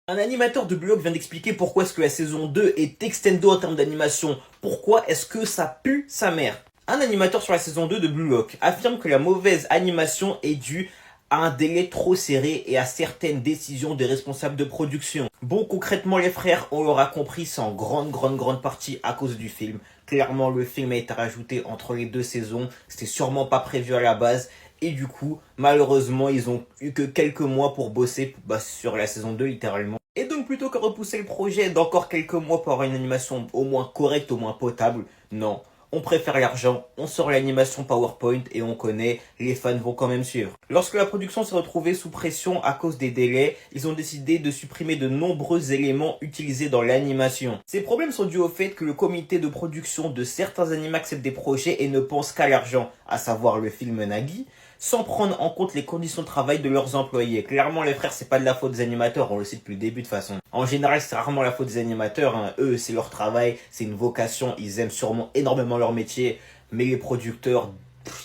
Un animateur de Blue Lock vient d'expliquer pourquoi est-ce que la saison 2 est extendo en termes d'animation. Pourquoi est-ce que ça pue sa mère? Un animateur sur la saison 2 de Blue Lock affirme que la mauvaise animation est due à un délai trop serré et à certaines décisions des responsables de production. Bon, concrètement les frères, on l'aura compris, c'est en grande partie à cause du film. Clairement, le film a été rajouté entre les deux saisons, c'était sûrement pas prévu à la base. Et du coup, malheureusement, ils ont eu que quelques mois pour bosser sur la saison 2, littéralement. Et donc, plutôt que repousser le projet d'encore quelques mois pour avoir une animation au moins correcte, au moins potable, non. On préfère l'argent, on sort l'animation PowerPoint et on connaît, les fans vont quand même suivre. Lorsque la production s'est retrouvée sous pression à cause des délais, ils ont décidé de supprimer de nombreux éléments utilisés dans l'animation. Ces problèmes sont dus au fait que le comité de production de certains animes accepte des projets et ne pense qu'à l'argent, à savoir le film Nagi, sans prendre en compte les conditions de travail de leurs employés. Clairement, les frères, c'est pas de la faute des animateurs, on le sait depuis le début de façon. En général, c'est rarement la faute des animateurs, hein. Eux, c'est leur travail, c'est une vocation, ils aiment sûrement énormément leur métier, mais les producteurs,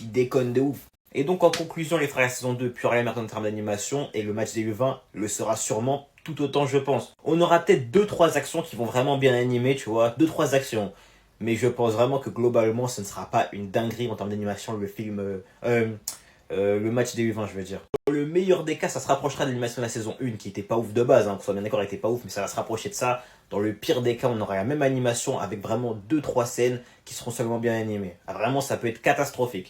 ils déconnent de ouf. Et donc, en conclusion, les frères, la saison 2 pure la merde en termes d'animation, et le match des U20 le sera sûrement tout autant, je pense. On aura peut-être 2-3 actions qui vont vraiment bien animer, tu vois, 2-3 actions. Mais je pense vraiment que globalement, ce ne sera pas une dinguerie en termes d'animation, le film... le match des U20, je veux dire. Dans le meilleur des cas, ça se rapprochera de l'animation de la saison 1, qui était pas ouf de base, hein, qu'on soit bien d'accord, elle était pas ouf, mais ça va se rapprocher de ça. Dans le pire des cas, on aura la même animation avec vraiment 2-3 scènes qui seront seulement bien animées. Ah, vraiment, ça peut être catastrophique.